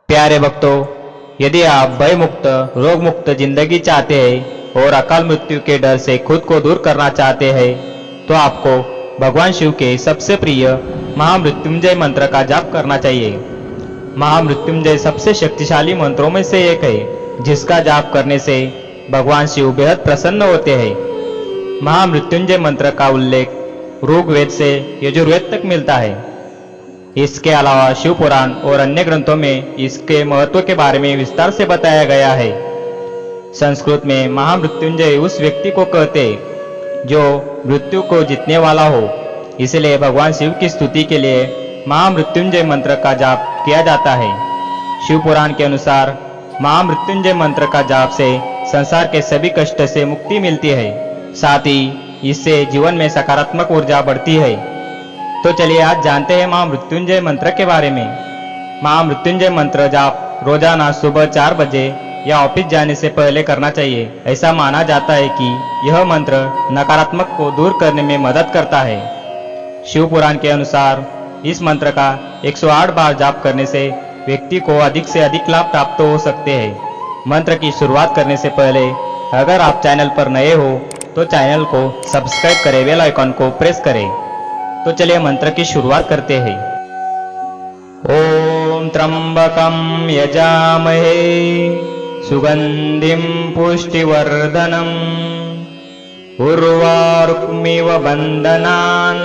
प्यारे भक्तों, यदि आप भय मुक्त रोग मुक्त जिंदगी चाहते हैं और अकाल मृत्यु के डर से खुद को दूर करना चाहते हैं तो आपको भगवान शिव के सबसे प्रिय महामृत्युंजय मंत्र का जाप करना चाहिए। महामृत्युंजय सबसे शक्तिशाली मंत्रों में से एक है जिसका जाप करने से भगवान शिव बेहद प्रसन्न होते हैं। महामृत्युंजय मंत्र का उल्लेख ऋग्वेद से यजुर्वेद तक मिलता है। इसके अलावा शिव पुराण और अन्य ग्रंथों में इसके महत्व के बारे में विस्तार से बताया गया है। संस्कृत में महामृत्युंजय उस व्यक्ति को कहते हैं जो मृत्यु को जीतने वाला हो, इसलिए भगवान शिव की स्तुति के लिए महामृत्युंजय मंत्र का जाप किया जाता है। शिव पुराण के अनुसार महामृत्युंजय मंत्र का जाप से संसार के सभी कष्ट से मुक्ति मिलती है, साथ ही इससे जीवन में सकारात्मक ऊर्जा बढ़ती है। तो चलिए आज जानते हैं महामृत्युंजय मंत्र के बारे में। महामृत्युंजय मंत्र जाप रोजाना सुबह 4 बजे या ऑफिस जाने से पहले करना चाहिए। ऐसा माना जाता है कि यह मंत्र नकारात्मक को दूर करने में मदद करता है। शिव पुराण के अनुसार इस मंत्र का 108 बार जाप करने से व्यक्ति को अधिक से अधिक लाभ प्राप्त हो सकते हैं। मंत्र की शुरुआत करने से पहले अगर आप चैनल पर नए हो तो चैनल को सब्सक्राइब करें, बेल आइकन को प्रेस करें। तो चलिए मंत्र की शुरुआत करते हैं। ओम त्र्यंबकं यजामहे सुगंधिं पुष्टिवर्धनम् उर्वारुकमिव बन्धनान्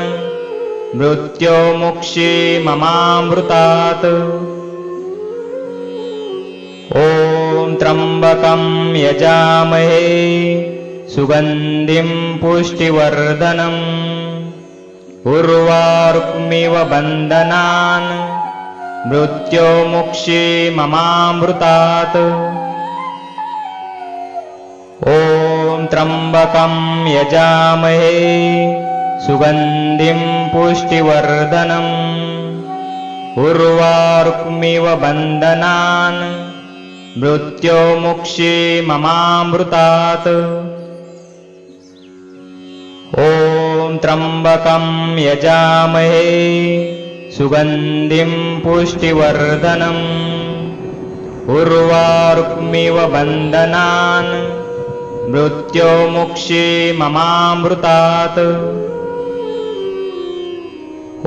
मृत्योर्मुक्षीममामृतात्। ओम त्र्यंबकं यजामहे सुगंधिं पुष्टिवर्धनम् उर्वारुकमिव बन्धनान् मृत्योर्मुक्षीममामृतात्। ओम त्र्यंबकं यजामहे सुगंधिं पुष्टिवर्धनम् उर्वारुकमिव बन्धनान् मृत्योर्मुक्षीममामृतात्। ओम त्र्यंबकं यजामहे सुगंधिं पुष्टिवर्धनम् उर्वारुकमिव बन्धनान् मृत्योर्मुक्षीममामृतात्।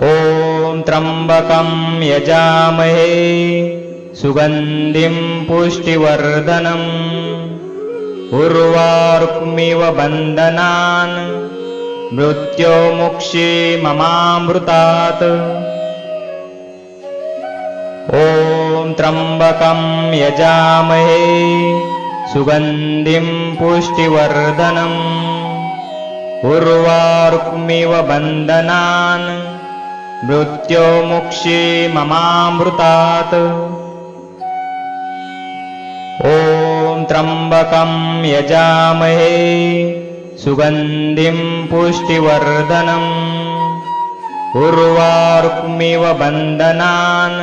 ओम त्र्यंबकं यजामहे सुगंधिं पुष्टिवर्धनम् उर्वारुकमिव बन्धनान् मृत्योर्मुक्षीममामृतात्। ओम त्र्यंबकं यजामहे सुगंधिं पुष्टिवर्धनम् उर्वारुकमिव बन्धनान् मृत्योर्मुक्षीममामृतात्। ओम त्र्यंबकं यजामहे सुगंधिं पुष्टिवर्धनम् उर्वारुकमिव बन्धनान्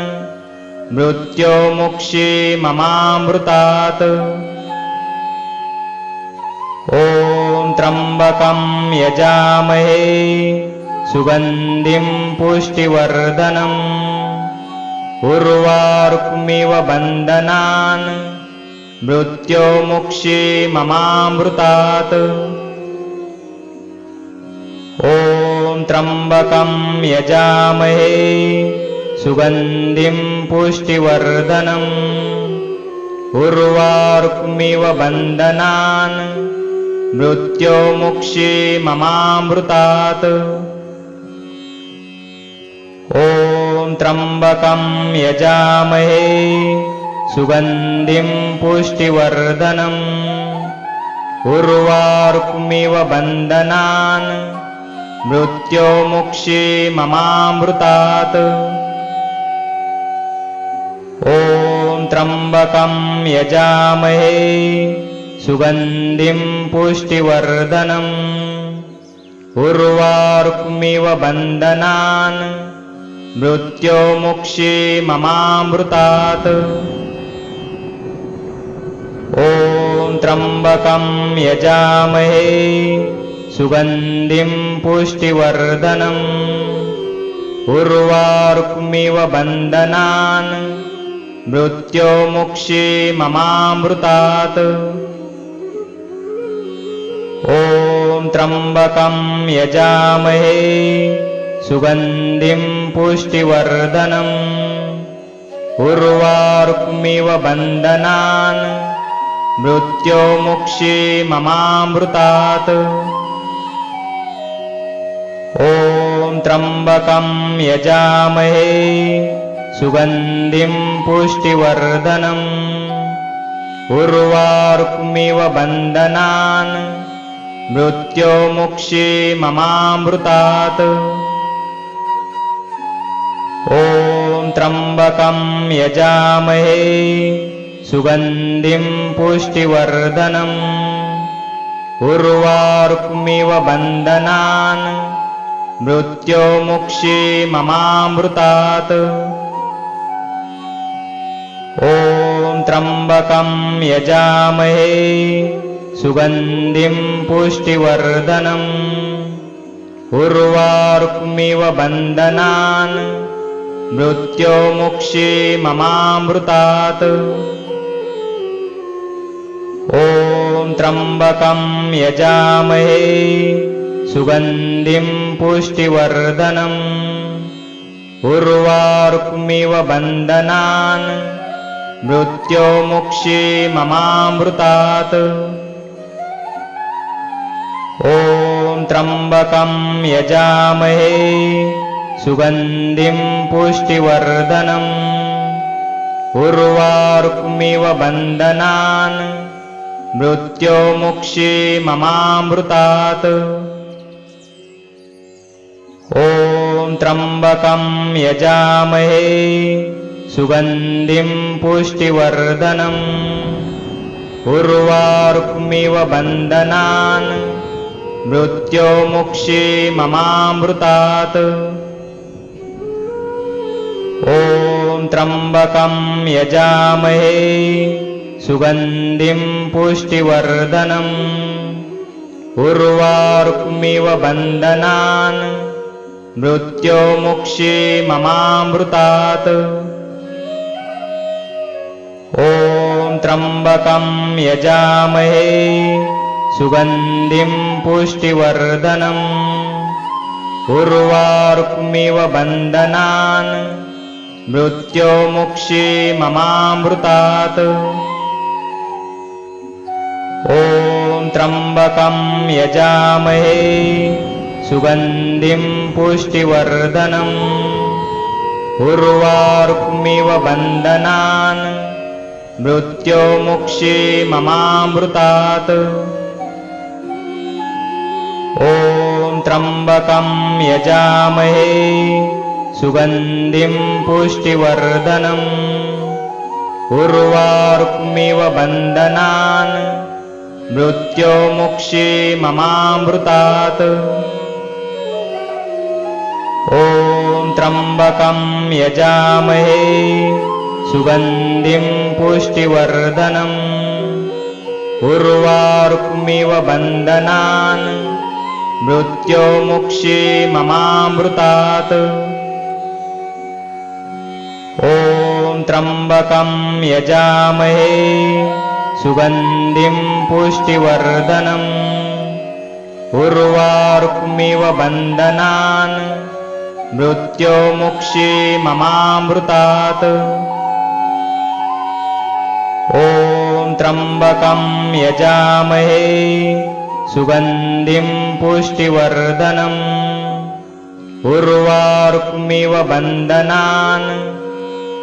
मृत्योर्मुक्षीममामृतात्। ओम त्र्यंबकं यजामहे सुगंधिं पुष्टिवर्धनम् उर्वारुकमिव बन्धनान् मृत्योर्मुक्षीममामृतात्। ओम त्र्यंबकं यजामहे सुगंधिं पुष्टिवर्धनम् उर्वारुकमिव बन्धनान् मृत्योर्मुक्षीममामृतात्। ओम त्र्यंबकं यजामहे सुगंधिं पुष्टिवर्धनम् उर्वारुकमिव बन्धनान् मृत्योर्मुक्षीममामृतात्। ओम त्र्यंबकं यजामहे सुगंधिं पुष्टिवर्धनम् उर्वारुकमिव बन्धनान् मृत्योर्मुक्षीममामृतात्। ओम त्र्यंबकं यजामहे सुगंधिं पुष्टिवर्धनम् उर्वारुकमिव बन्धनान् मृत्योर्मुक्षीममामृतात्। ॐ त्र्यम्बकं यजामहे सुगन्धिं पुष्टिवर्धनम् उर्वारुकमिव बन्धनान् मृत्योर्मुक्षीममामृतात्। ॐ त्र्यम्बकं यजामहे सुगन्धिं पुष्टिवर्धनम् उर्वारुकमिव बन्धनान् मृत्योर्मुक्षीममामृतात्। ॐ त्र्यम्बकं यजामहे सुगन्धिं पुष्टिवर्धनम् उर्वारुकमिव बन्धनान् मृत्योर्मुक्षीममामृतात्। ॐ त्र्यम्बकं यजामहे सुगन्धिं पुष्टिवर्धनम् उर्वारुकमिव बन्धनान् मृत्योर्मुक्षीममामृतात्। ॐ त्र्यम्बकं यजामहे सुगन्धिं पुष्टिवर्धनम् उर्वारुकमिव बन्धनान् मृत्योर्मुक्षीममामृतात्। ॐ त्र्यम्बकं यजामहे सुगन्धिं पुष्टिवर्धनम् उर्वारुकमिव बन्धनान् मृत्योर्मुक्षीममामृतात्। ॐ त्र्यम्बकं यजामहे सुगन्धिं पुष्टिवर्धनम् उर्वारुकमिव बन्धनान् मृत्योर्मुक्षीममामृतात्। ॐ त्र्यम्बकं यजामहे सुगन्धिं पुष्टिवर्धनम् उर्वारुकमिव बन्धनान् मृत्योर्मुक्षीममामृतात्। ॐ त्र्यम्बकं यजामहे सुगन्धिं पुष्टिवर्धनम् उर्वारुकमिव बन्धनान् मृत्योर्मुक्षीममामृतात्। ॐ त्र्यम्बकं यजामहे सुगन्धिं पुष्टिवर्धनम् उर्वारुकमिव बन्धनान् मृत्योर्मुक्षीममामृतात्। ॐ त्र्यम्बकं यजामहे सुगन्धिं पुष्टिवर्धनम् उर्वारुकमिव बन्धनान् मृत्योर्मुक्षीममामृतात्। ॐ त्र्यम्बकं यजामहे सुगन्धिं पुष्टिवर्धनम् उर्वारुकमिव बन्धनान् मृत्योर्मुक्षीममामृतात्। ॐ त्र्यम्बकं यजामहे सुगन्धिं पुष्टिवर्धनम् उर्वारुकमिव बन्धनान् मृत्योर्मुक्षीममामृतात्। ॐ त्र्यम्बकं यजामहे सुगन्धिं पुष्टिवर्धनम् उर्वारुकमिव बन्धनान्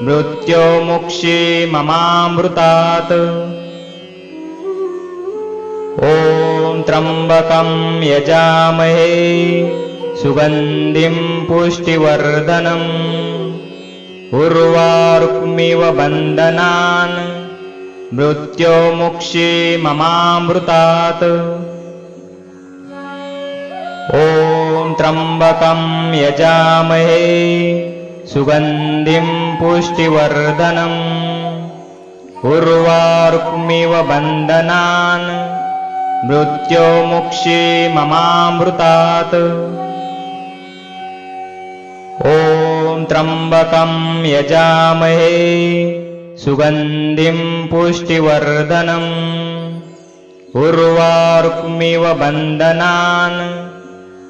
मृत्योर्मुक्षीममामृतात्। ॐ त्र्यम्बकं यजामहे सुगन्धिं पुष्टिवर्धनम् उर्वारुकमिव बन्धनान् मृत्योर्मुक्षीममामृतात्। ॐ त्र्यम्बकं यजामहे सुगन्धिं पुष्टिवर्धनम् उर्वारुकमिव बन्धनान् मृत्योर्मुक्षीममामृतात्। ॐ त्र्यम्बकं यजामहे सुगन्धिं पुष्टिवर्धनम् उर्वारुकमिव बन्धनान्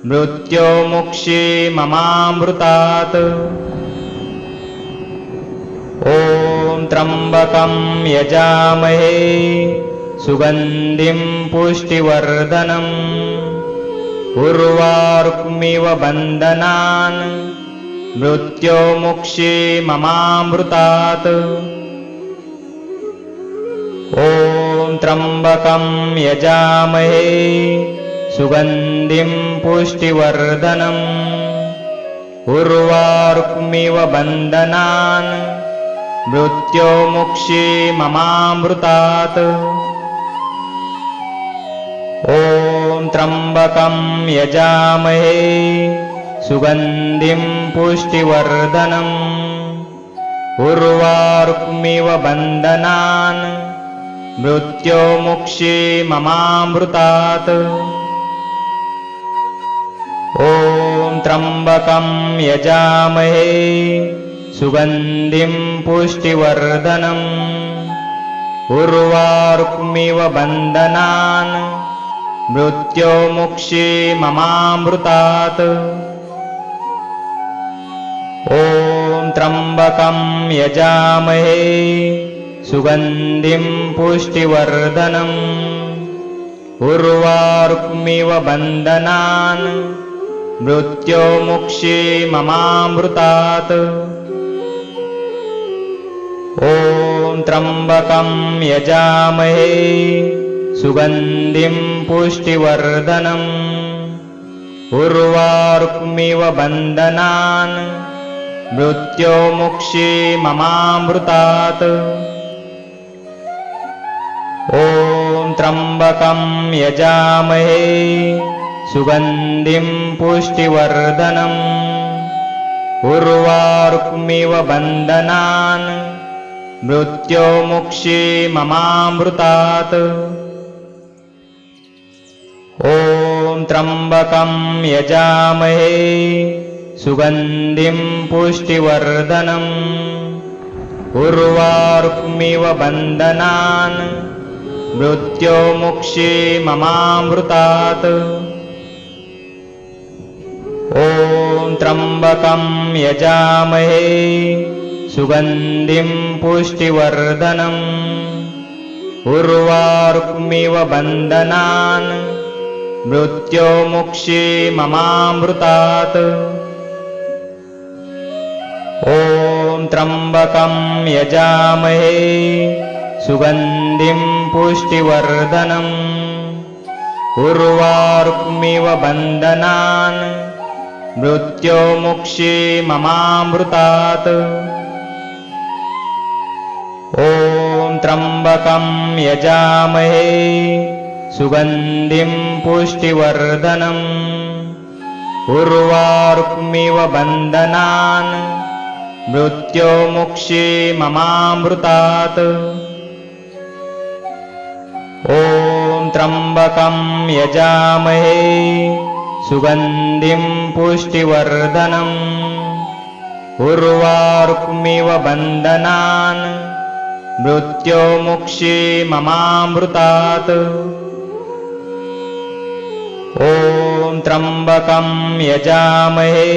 मृत्योर्मुक्षीममामृतात्। ॐ त्र्यम्बकं यजामहे सुगन्धिं पुष्टिवर्धनम् उर्वारुकमिव बन्धनान् मृत्योर्मुक्षीममामृतात्। ॐ त्र्यम्बकं यजामहे सुगन्धिं पुष्टिवर्धनम् उर्वारुकमिव बन्धनान् मृत्योर्मुक्षीममामृतात्। ॐ त्र्यम्बकं यजामहे सुगन्धिं पुष्टिवर्धनम् उर्वारुकमिव बन्धनान् मृत्योर्मुक्षीममामृतात्। ॐ त्र्यम्बकं यजामहे सुगन्धिं पुष्टिवर्धनम् उर्वारुकमिव बन्धनान् मृत्योर्मुक्षीममामृतात्। ॐ त्र्यम्बकं यजामहे सुगन्धिं पुष्टिवर्धनम् उर्वारुकमिव बन्धनान् मृत्योर्मुक्षीममामृतात्। ॐ त्र्यम्बकं यजामहे सुगन्धिं पुष्टिवर्धनम् उर्वारुकमिव बन्धनान् मृत्योर्मुक्षीममामृतात्। ॐ त्र्यम्बकं यजामहे सुगन्धिं पुष्टिवर्धनम् उर्वारुकमिव बन्धनान् मृत्योर्मुक्षीममामृतात्। ॐ त्र्यम्बकं यजामहे सुगन्धिं पुष्टिवर्धनम् उर्वारुकमिव बन्धनान् मृत्योर्मुक्षीममामृतात्। ॐ त्र्यम्बकं यजामहे सुगन्धिं पुष्टिवर्धनम् उर्वारुकमिव बन्धनान् मृत्योर्मुक्षीममामृतात्। ॐ त्र्यम्बकं यजामहे सुगन्धिं पुष्टिवर्धनम् उर्वारुकमिव बन्धनान् मृत्योर्मुक्षीममामृतात्। ॐ त्र्यम्बकं यजामहे सुगन्धिं पुष्टिवर्धनम् उर्वारुकमिव बन्धनान् मृत्योर्मुक्षीममामृतात्। ॐ त्र्यम्बकं यजामहे सुगन्धिं पुष्टिवर्धनम् उर्वारुकमिव बन्धनान् मृत्योर्मुक्षीममामृतात्। ॐ त्र्यम्बकं यजामहे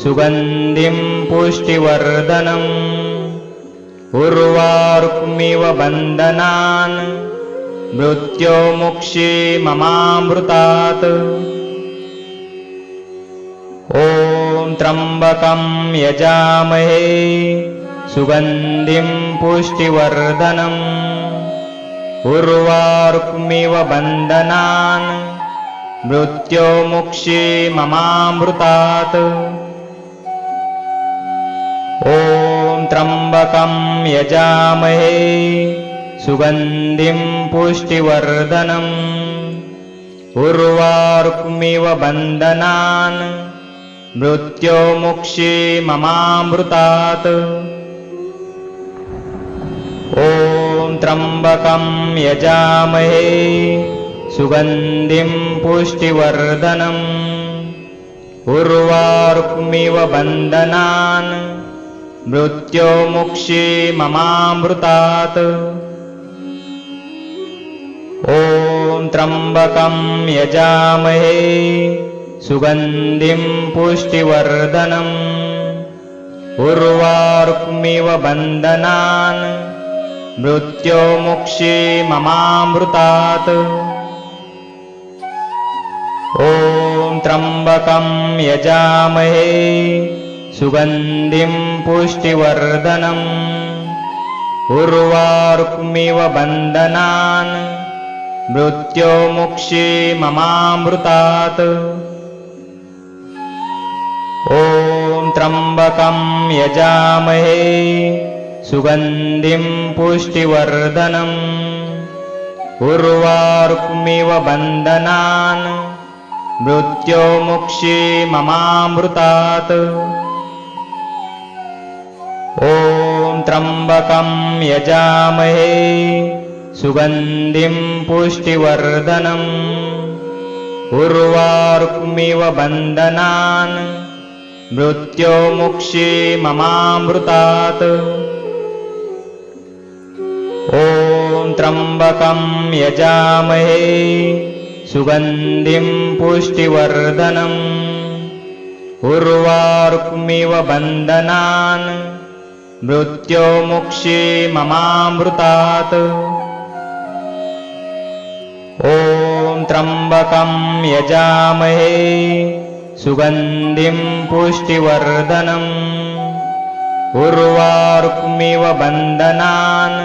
सुगन्धिं पुष्टिवर्धनम् उर्वारुकमिव बन्धनान् मृत्योर्मुक्षीममामृतात्। ॐ त्र्यम्बकं यजामहे सुगन्धिं पुष्टिवर्धनम् उर्वारुकमिव बन्धनान् मृत्योर्मुक्षीममामृतात्। ॐ त्र्यम्बकं यजामहे सुगन्धिं पुष्टिवर्धनम् उर्वारुकमिव बन्धनान् मृत्योर्मुक्षीममामृतात्। ॐ त्र्यम्बकं यजामहे सुगन्धिं पुष्टिवर्धनम् उर्वारुकमिव बन्धनान् मृत्योमुक्षी ममामृतात्। ॐ त्र्यम्बकं यजामहे सुगन्धिं पुष्टिवर्धनम् उर्वारुकमिव बन्धनान् मृत्योमुक्षी ममामृतात्। ॐ त्र्यम्बकं यजामहे सुगन्धिं पुष्टिवर्धनम् उर्वारुकमिव बन्धनान् मृत्योमुक्षी ममामृतात्। ॐ त्र्यम्बकं यजामहे सुगन्धिं पुष्टिवर्धनम् उर्वारुकमिव बन्धनान् मृत्योमुक्षी ममामृतात्। ॐ त्र्यम्बकं यजामहे सुगन्धिं पुष्टिवर्धनम् उर्वारुकमिव बन्धनान् मृत्योमुक्षी ममामृतात्। ॐ त्र्यम्बकं यजामहे सुगन्धिं पुष्टिवर्धनम् उर्वारुकमिव बन्धनान् मृत्योमुक्षी ममामृतात्। ॐ त्र्यम्बकं यजामहे सुगन्धिं पुष्टिवर्धनम् उर्वारुकमिव बन्धनान्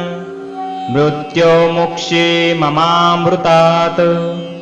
मृत्योमुक्षी ममामृतात्।